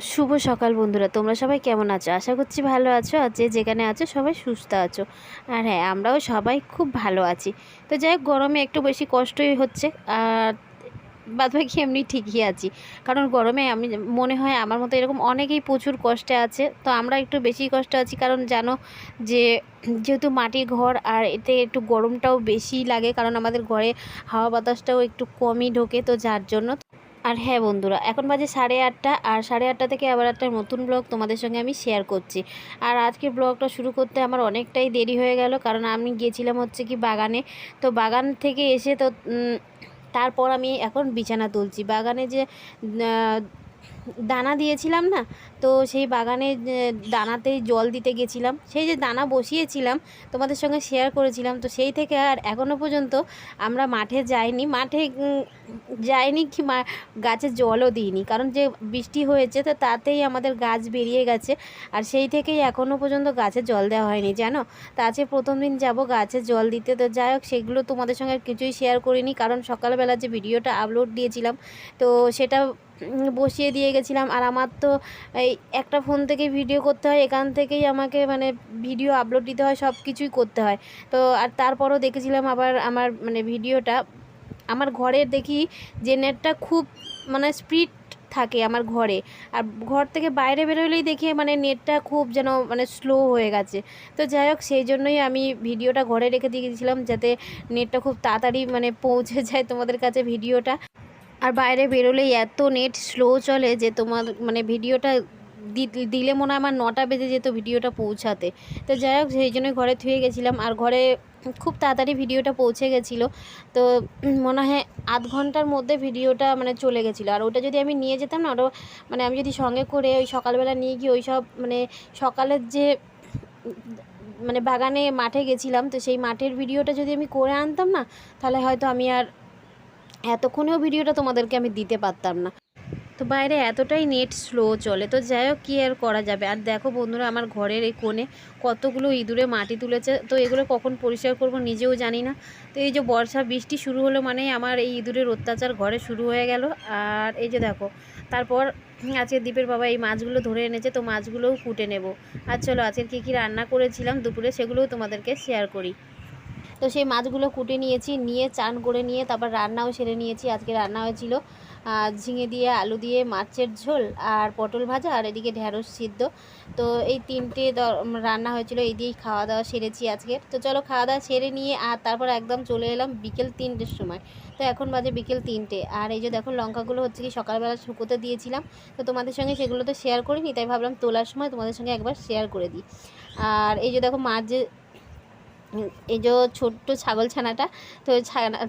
শুভ সকাল বন্ধুরা, তোমরা সবাই কেমন আছো? আশা করছি ভালো আছো, আর যে যেখানে আছো সবাই সুস্থ আছো। আর হ্যাঁ, আমরাও সবাই খুব ভালো আছি। তো যাই হোক, গরমে একটু বেশি কষ্টই হচ্ছে, আর বাদবাকি এমনি ঠিকই আছি। কারণ গরমে আমি মনে হয় আমার মতো এরকম অনেকেই প্রচুর কষ্টে আছে। তো আমরা একটু বেশি কষ্ট আছি, কারণ জানো যে যেহেতু মাটির ঘর, আর এতে একটু গরমটাও বেশি লাগে, কারণ আমাদের ঘরে হাওয়া বাতাসটাও একটু কমই ঢোকে, তো যার জন্য। আর হ্যাঁ বন্ধুরা, এখন বাজে 8:30, আর 8:30 থেকে আবার একটা নতুন ব্লগ তোমাদের সঙ্গে আমি শেয়ার করছি। আর আজকে ব্লগটা শুরু করতে আমার অনেকটাই দেরি হয়ে গেল, কারণ আমি গিয়েছিলাম হচ্ছে কি বাগানে। তো বাগান থেকে এসে তো তারপর আমি এখন বিছানা তুলছি। বাগানে যে দানা দিয়েছিলাম না, তো সেই বাগানে দানাতেই জল দিতে গেছিলাম। সেই যে দানা বসিয়েছিলাম তোমাদের সঙ্গে শেয়ার করেছিলাম, তো সেই থেকে আর এখনও পর্যন্ত আমরা মাঠে যাইনি। যাইনি কি গাছে জলও দিইনি, কারণ যে বৃষ্টি হয়েছে তো তাতেই আমাদের গাছ বেরিয়ে গেছে। আর সেই থেকেই এখনও পর্যন্ত গাছে জল দেওয়া হয়নি, জানো। তো আজকে প্রথম দিন যাব গাছে জল দিতে। তো যাই হোক, সেগুলো তোমাদের সঙ্গে কিছুই শেয়ার করিনি, কারণ সকালবেলা যে ভিডিওটা আপলোড দিয়েছিলাম তো সেটা বসিয়ে দিয়ে গেছিলাম। আর আমার তো এই একটা ফোন থেকে ভিডিও করতে হয়, এখান থেকেই আমাকে মানে ভিডিও আপলোড দিতে হয়, সব কিছুই করতে হয়। তো আর তারপরও দেখেছিলাম আবার আমার মানে ভিডিওটা, আমার ঘরের দেখি যে নেটটা খুব মানে স্পিড থাকে আমার ঘরে, আর ঘর থেকে বাইরে বেরোলেই দেখি মানে নেটটা খুব যেন মানে স্লো হয়ে গেছে। তো যাই হোক, সেই জন্যই আমি ভিডিওটা ঘরে রেখে দিয়ে গেছিলাম, যাতে নেটটা খুব তাড়াতাড়ি মানে পৌঁছে যায় তোমাদের কাছে ভিডিওটা। আর বাইরে বেরোলেই এত নেট স্লো চলে যে তোমার মানে ভিডিওটা দিলে মনে হয় আমার 9টা বেজে যেত ভিডিওটা পৌঁছাতে। তো যাই হোক, সেই জন্যই ঘরে থুয়ে গেছিলাম, আর ঘরে খুব তাড়াতাড়ি ভিডিওটা পৌঁছে গেছিলো। তো মনে হয় আধ ঘন্টার মধ্যে ভিডিওটা মানে চলে গেছিলো। আর ওটা যদি আমি নিয়ে যেতাম না, ওটা মানে আমি যদি সঙ্গে করে ওই সকালবেলা নিয়ে গিয়ে ওই সব মানে সকালের যে মানে বাগানে মাঠে গেছিলাম, তো সেই মাঠের ভিডিওটা যদি আমি করে আনতাম না, তাহলে হয়তো আমি আর এতক্ষণেও ভিডিওটা তোমাদেরকে আমি দিতে পারতাম না। তো বাইরে এতটাই নেট স্লো চলে। তো যাই হোক, কী আর করা যাবে। আর দেখো বন্ধুরা, আমার ঘরের এই কোণে কতগুলো ইঁদুরে মাটি তুলেছে, তো এগুলো কখন পরিষ্কার করব নিজেও জানি না। তো এই যে বর্ষা বৃষ্টি শুরু হলো মানে আমার এই ইঁদুরের অত্যাচার ঘরে শুরু হয়ে গেল। আর এই যে দেখো, তারপর আজকে দীপের বাবা এই মাছগুলো ধরে এনেছে, তো মাছগুলোও কুটে নেব। আর চলো, আজকে কী কী রান্না করেছিলাম দুপুরে সেগুলোও তোমাদেরকে শেয়ার করি। তো সেই মাছগুলো কুটে নিয়েছি, নিয়ে চান করে নিয়ে তারপর রান্নাও সেরে নিয়েছি। আজকে রান্না হয়েছিল ঝিঙে দিয়ে আলু দিয়ে মাছের ঝোল, আর পটল ভাজা, আর এদিকে ঢ্যাঁড়স সিদ্ধ। তো এই তিনটে রান্না হয়েছিল, এই দিয়েই খাওয়া দাওয়া সেরেছি আজকে। তো চলো, খাওয়া দাওয়া সেরে নিয়ে আর তারপর একদম চলে এলাম বিকেল 3টের সময়। তো এখন বাজে বিকেল 3টে। আর এই যে দেখো, লঙ্কাগুলো হচ্ছে কি সকালবেলা শুকোতে দিয়েছিলাম, তো তোমাদের সঙ্গে সেগুলো তো শেয়ার করিনি, তাই ভাবলাম তোলার সময় তোমাদের সঙ্গে একবার শেয়ার করে দিই। আর এই যে দেখো, মাছ যে এই যে ছোট্ট ছাগল ছানাটা, তো ওই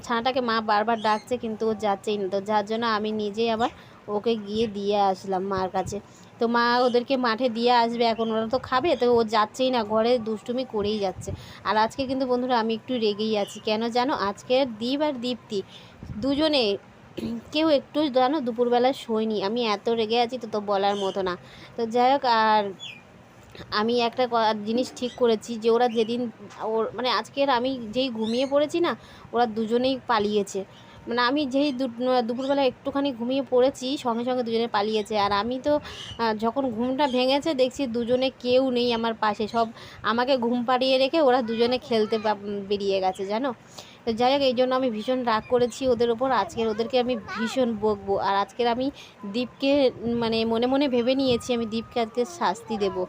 ছানাটাকে মা বারবার ডাকছে, কিন্তু ও যাচ্ছেই না। তো যার জন্য আমি নিজেই আবার ওকে গিয়ে দিয়ে আসলাম মার কাছে। তো মা ওদেরকে মাঠে দিয়ে আসবে, এখন ওরা তো খাবে, তো ও যাচ্ছেই না, ঘরে দুষ্টুমি করেই যাচ্ছে। আর আজকে কিন্তু বন্ধুরা আমি একটু রেগেই আছি, কেন জানো? আজকে দীপ আর দীপ্তি দুজনে কেউ একটু জানো দুপুরবেলা শোয়নি। আমি এত রেগে আছি তো বলার মতো না। তো যাই হোক, আর আমি একটা জিনিস ঠিক করেছি যে ওরা যেদিন ওর মানে আজকের আমি যেই ঘুমিয়ে পড়েছি না, ওরা দুজনেই পালিয়েছে। মানে আমি যেই দুপুরবেলা একটুখানি ঘুমিয়ে পড়েছি, সঙ্গে সঙ্গে দুজনে পালিয়েছে। আর আমি তো যখন ঘুমটা ভেঙেছে দেখছি দুজনে কেউ নেই আমার পাশে, সব আমাকে ঘুম পাড়িয়ে রেখে ওরা দুজনে খেলতে বেরিয়ে গেছে, জানো। তো যাই হোক, এই জন্য আমি ভীষণ রাগ করেছি ওদের ওপর। আজকের ওদেরকে আমি ভীষণ বকবো। আর আজকের আমি দীপকে মানে মনে মনে ভেবে নিয়েছি আমি দীপকে আজকে শাস্তি দেবো।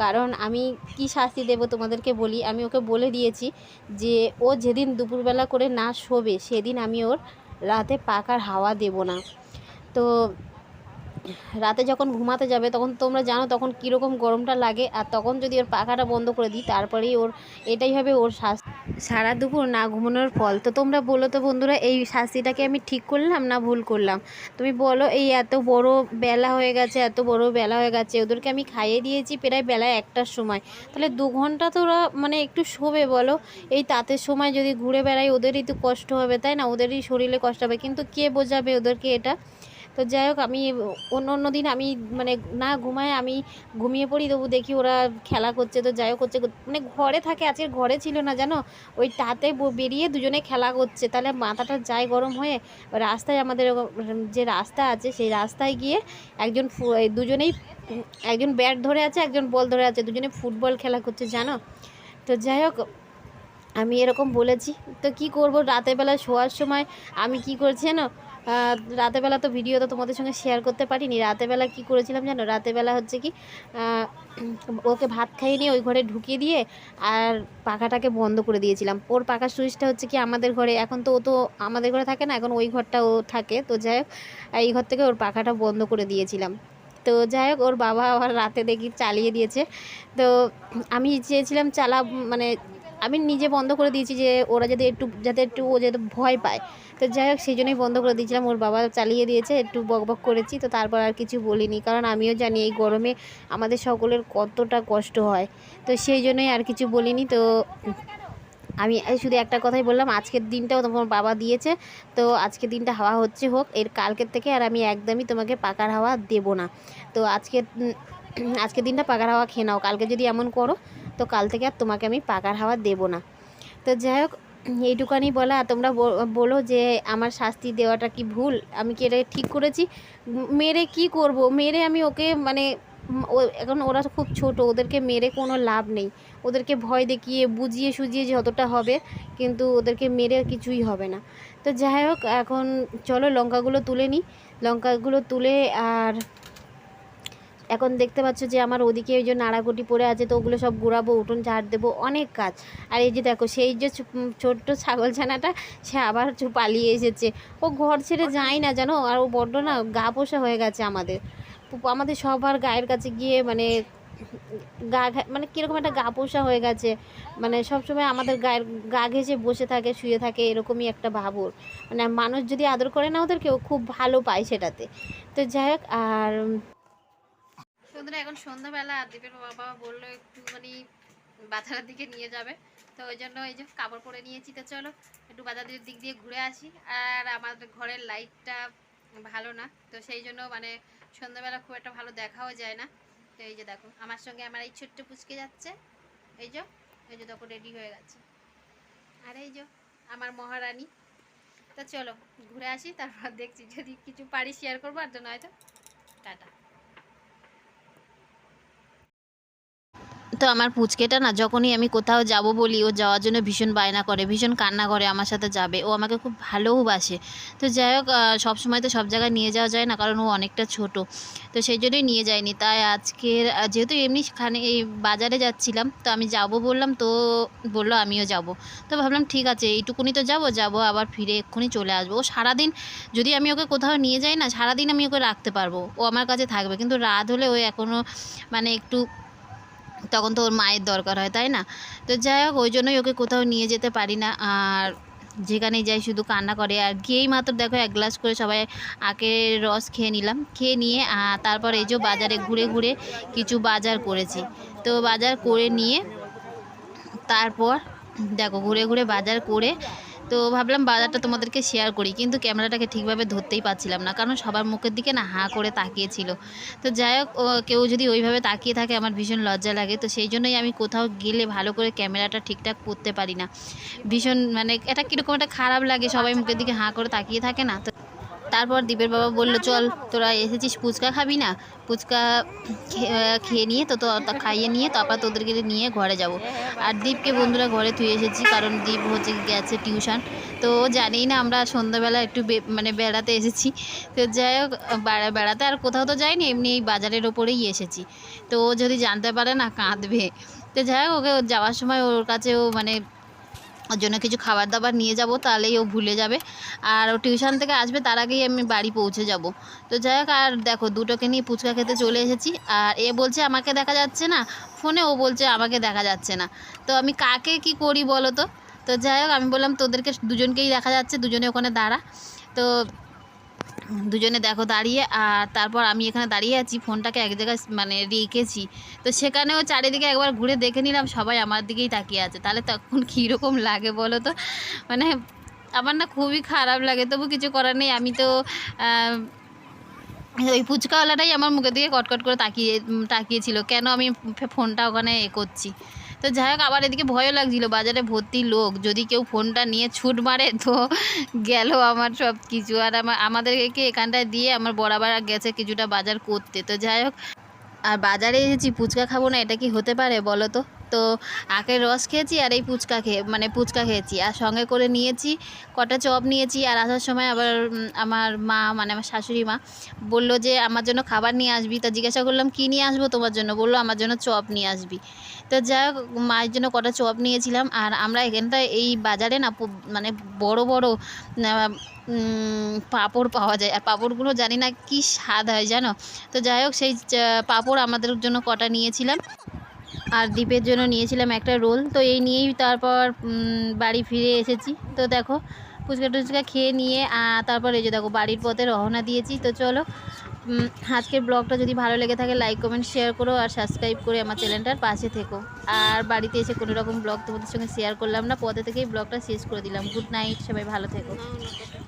কারণ আমি কি শাস্তি দেব তোমাদেরকে বলি। আমি ওকে বলে দিয়েছি যে ও যেদিন দুপুরবেলা করে না শোবে সেদিন আমি ওর রাতে পাখার হাওয়া দেব না। তো রাতে যখন ঘুমাতে যাবে তখন তোমরা জানো তখন কীরকম গরমটা লাগে, আর তখন যদি ওর পাখাটা বন্ধ করে দিই তারপরেই ওর এটাই হবে ওর শাস্তি, সারা দুপুর না ঘুমানোর ফল। তো তোমরা বলো তো বন্ধুরা, এই শাস্তিটাকে আমি ঠিক করলাম না ভুল করলাম? তুমি বলো। এই এত বড় বেলা হয়ে গেছে, এত বড় বেলা হয়ে গেছে, ওদেরকে আমি খাইয়ে দিয়েছি প্রায় বেলা 1টার সময়, তাহলে 2 ঘন্টা তো ওরা মানে একটু শোবে বলো। এই তাঁতের সময় যদি ঘুরে বেড়াই ওদেরই তো কষ্ট হবে, তাই না? ওদেরই শরীরে কষ্ট হবে, কিন্তু কে বোঝাবে ওদেরকে এটা? তো তো যাই হোক আমি অন্য দিন আমি মানে না ঘুমায় আমি ঘুমিয়ে পড়ি, তবু দেখি ওরা খেলা করছে। তো যাই হোক হচ্ছে মানে ঘরে থাকে, আজকে ঘরে ছিল না জানো, ওই তাতে বেরিয়ে দুজনে খেলা করছে। তাহলে মাথাটা যায় গরম হয়ে রাস্তায় আমাদের যে রাস্তা আছে সেই রাস্তায় গিয়ে একজন দুজনেই একজন ব্যাট ধরে আছে, একজন বল ধরে আছে, দুজনে ফুটবল খেলা করছে জানো। তো যাই হোক আমি এরকম বলেছি, তো কি করব, রাতের বেলা শোয়ার সময় আমি কি করেছি জানো, রাতের বেলা তো ভিডিও তো তোমাদের সঙ্গে শেয়ার করতে পারিনি। রাতের বেলা কি করেছিলাম জানো, রাতের বেলা হচ্ছে কি ওকে ভাত খাইয়ে নিয়ে ওই ঘরে ঢুকিয়ে দিয়ে আর পাখাটাকে বন্ধ করে দিয়েছিলাম। ওর পাখার সুইচটা হচ্ছে কি আমাদের ঘরে, এখন তো ও তো আমাদের ঘরে থাকে না, এখন ওই ঘরটা ও থাকে। তো যাই হোক এই ঘর থেকে ওর পাখাটা বন্ধ করে দিয়েছিলাম। তো যাই হোক ওর বাবা আবার রাতে দেখি চালিয়ে দিয়েছে। তো আমি চেয়েছিলাম মানে আমি নিজে বন্ধ করে দিয়েছি যে ওরা যাতে একটু ও যাতে ভয় পায়। তো যাই হোক সেই জন্যই বন্ধ করে দিয়েছিলাম, ওর বাবা চালিয়ে দিয়েছে, একটু বকবক করেছি। তো তারপর আর কিছু বলিনি, কারণ আমিও জানি এই গরমে আমাদের সকলের কতটা কষ্ট হয়। তো সেই জন্যই আর কিছু বলিনি। তো আমি শুধু একটা কথাই বললাম, আজকের দিনটাও তোমার বাবা দিয়েছে, তো আজকের দিনটা হাওয়া হচ্ছে হোক, এর কালকের থেকে আর আমি একদমই তোমাকে পাকার হাওয়া দেবো না। তো আজকের দিনটা পাকার হাওয়া খেয়ে নাও, কালকে যদি এমন করো তো কাল থেকে আর তোমাকে আমি পাকার হাওয়া দেবো না। তো যাই হোক এইটুকানি বলা। তোমরা বলো যে আমার শাস্তি দেওয়াটা কি ভুল, আমি কি এটা ঠিক করেছি? মেরে কি করব, মেরে আমি ওকে মানে এখন ওরা খুব ছোট, ওদেরকে মেরে কোনো লাভ নেই। ওদেরকে ভয় দেখিয়ে বুঝিয়ে সুজিয়ে যতটা হবে, কিন্তু ওদেরকে মেরে কিছুই হবে না। তো যাই হোক এখন চলো লঙ্কাগুলো তুলে নিই, লঙ্কাগুলো তুলে আর এখন দেখতে পাচ্ছ যে আমার ওদিকে ওই যে নাড়াকুটি পড়ে আছে, তো ওগুলো সব গুড়াবো, উঠোন ঝাড় দেবো, অনেক কাজ। আর এই যে দেখো সেই যে ছোট্ট ছাগল ছানাটা, সে আবার পালিয়ে এসেছে। ও ঘর ছেড়ে যায় না জানো, আর ও বড্ড না গা পোষা হয়ে গেছে আমাদের সবার গায়ের কাছে গিয়ে মানে মানে কীরকম একটা গা পোষা হয়ে গেছে, মানে সবসময় আমাদের গা ঘেঁষে বসে থাকে, শুয়ে থাকে, এরকমই একটা ভাবুর। মানে মানুষ যদি আদর করে না ওদেরকে, ও খুব ভালো পায় সেটাতে। তো যাই হোক আর বন্ধুরা এখন সন্ধ্যাবেলা, আর দীপের বাবা বললো একটুখানি বাজারের দিকে নিয়ে যাবে, তো ওই জন্য এই যে কাপড় পরে নিয়েছি। তো চলো একটু বাজারের দিক দিয়ে ঘুরে আসি। আর আমাদের ঘরের লাইটটা ভালো না, তো সেই জন্য মানে সন্ধ্যাবেলা খুব একটা ভালো দেখাও যায় না। তো এই যে দেখো আমার সঙ্গে আমার এই ছোট্ট পুচকে যাচ্ছে, এই যে দেখো রেডি হয়ে গেছে, আর এই যে আমার মহারানী। তো চলো ঘুরে আসি, তারপর দেখছি যদি কিছু পারি শেয়ার করবো, আর তো নয়তো টাটা। তো আমার পুচকেটা না যখনই আমি কোথাও যাব বলি, ও যাওয়ার জন্য ভীষণ বায়না করে, ভীষণ কান্না করে আমার সাথে যাবে, ও আমাকে খুব ভালোবাসে। তো যাই হোক সবসময় তো সব জায়গায় নিয়ে যাওয়া যায় না, কারণ ও অনেকটা ছোট, তো সেই জন্যই নিয়ে যায়নি। তাই আজকের যেহেতু এমনি এই বাজারে যাচ্ছিলাম, তো আমি যাব বললাম, তো বললো আমিও যাব। তো ভাবলাম ঠিক আছে এইটুকুনি তো যাব আবার ফিরে এক্ষুনি চলে আসবো। ও সারাদিন যদি আমি ওকে কোথাও নিয়ে যাই না, সারাদিন আমি ওকে রাখতে পারবো, ও আমার কাছে থাকবে, কিন্তু রাত হলে ও এখনও মানে একটু, তখন তো ওর মায়ের দরকার হয়, তাই না? তো যাই হোক ওই জন্যই ওকে কোথাও নিয়ে যেতে পারি না, আর যেখানেই যাই শুধু কান্না করে। আর গিয়েই মাত্র দেখো এক গ্লাস করে সবাই আখের রস খেয়ে নিলাম, খেয়ে নিয়ে তারপর এই যে বাজারে ঘুরে ঘুরে কিছু বাজার করেছি। তো বাজার করে নিয়ে তারপর দেখো ঘুরে ঘুরে বাজার করে, তো ভাবলাম বাজারটা তোমাদেরকে শেয়ার করি, কিন্তু ক্যামেরাটাকে ঠিকভাবে ধরতেই পারছিলাম না, কারণ সবার মুখের দিকে না হাঁ করে তাকিয়েছিল। তো যাই হোক কেউ যদি ওইভাবে তাকিয়ে থাকে আমার ভীষণ লজ্জা লাগে, তো সেই জন্যই আমি কোথাও গেলে ভালো করে ক্যামেরাটা ঠিকঠাক করতে পারি না, ভীষণ মানে এটা কীরকম একটা খারাপ লাগে, সবাই মুখের দিকে হাঁ করে তাকিয়ে থাকে না। তো তারপর দীপের বাবা বললো চল তোরা এসেছিস ফুচকা খাবি না, ফুচকা খেয়ে নিয়ে তো খাইয়ে নিয়ে তারপর তোদেরকে নিয়ে ঘরে যাব। আর দীপকে বন্ধুরা ঘরে থুয়ে এসেছি, কারণ দীপ হচ্ছে গেছে টিউশন। তো জানেই না আমরা সন্ধ্যাবেলা একটু মানে বেড়াতে এসেছি। তো যাই হোক বেড়াতে আর কোথাও তো যাইনি, এমনি এই বাজারের ওপরেই এসেছি। তো ও যদি জানতে পারে না কাঁদবে। তো যাই হোক ওকে যাওয়ার সময় ওর কাছেও মানে ওর জন্য কিছু খাবার দাবার নিয়ে যাব, তাহলেই ও ভুলে যাবে। আর ও টিউশন থেকে আসবে তার আগেই আমি বাড়ি পৌঁছে যাব। তো যাই হোক আর দেখো দুটোকে নিয়ে ফুচকা খেতে চলে এসেছি। আর এ বলছে আমাকে দেখা যাচ্ছে না ফোনে, ও বলছে আমাকে দেখা যাচ্ছে না। তো আমি কাকে কি করি বলো তো? তো যাই হোক আমি বললাম তোদেরকে দুজনকেই দেখা যাচ্ছে, দুজনে ওখানে দাঁড়া। তো দুজনে দেখো দাঁড়িয়ে, আর তারপর আমি এখানে দাঁড়িয়ে আছি, ফোনটাকে এক জায়গায় মানে রেখেছি। তো সেখানেও চারিদিকে একবার ঘুরে দেখে নিলাম, সবাই আমার দিকেই তাকিয়ে আছে, তাহলে তখন কীরকম লাগে বলো তো? মানে আমার না খুবই খারাপ লাগে, তবু কিছু করার নেই। আমি তো ওই ফুচকাওয়ালাটাই আমার মুখের দিকে কটকট করে তাকিয়েছিল কেন আমি ফোনটা ওখানে করছি। তো যাই হোক, আবার এদিকে ভয়ও লাগছিল, বাজারে ভর্তি লোক, যদি কেউ ফোনটা নিয়ে ছুট মারে তো গেল আমার সব কিছু। আর আমাদেরকে এখানটায় দিয়ে আমার বরাবর গেছে কিছুটা বাজার করতে। তো যাই হোক, আর বাজারে এসেছি ফুচকা খাবো না, এটা কি হতে পারে বলো তো? তো আখের রস খেয়েছি আর এই ফুচকা খেয়েছি, আর সঙ্গে করে নিয়েছি কটা চপ নিয়েছি। আর আসার সময় আবার আমার মা মানে আমার শাশুড়ি মা বললো যে আমার জন্য খাবার নিয়ে আসবি। তা জিজ্ঞাসা করলাম কী নিয়ে আসবো তোমার জন্য, বললো আমার জন্য চপ নিয়ে আসবি। তো যাই হোক, মায়ের জন্য কটা চপ নিয়েছিলাম। আর আমরা এখানটায় এই বাজারে না মানে বড় বড় পাঁপড় পাওয়া যায়, আর পাঁপড়গুলো জানি না কী স্বাদ হয় জানো। তো যাই হোক, সেই পাঁপড় আমাদের জন্য কটা নিয়েছিলাম, আর দীপের জন্য নিয়েছিলাম একটা রোল। তো এই নিয়েই তারপর বাড়ি ফিরে এসেছি। তো দেখো, ফুচকা টুচকা খেয়ে নিয়ে তারপর এই যে দেখো বাড়ির পথে রওনা দিয়েছি। তো চলো, আজকের ব্লগটা যদি ভালো লেগে থাকে লাইক কমেন্ট শেয়ার করো, আর সাবস্ক্রাইব করে আমার চ্যানেলটার পাশে থেকো। আর বাড়িতে এসে কোনো রকম ব্লগ তোমাদের সঙ্গে শেয়ার করলাম না, পথে থেকেই ব্লগটা শেষ করে দিলাম। গুড নাইট, সবাই ভালো থেকো।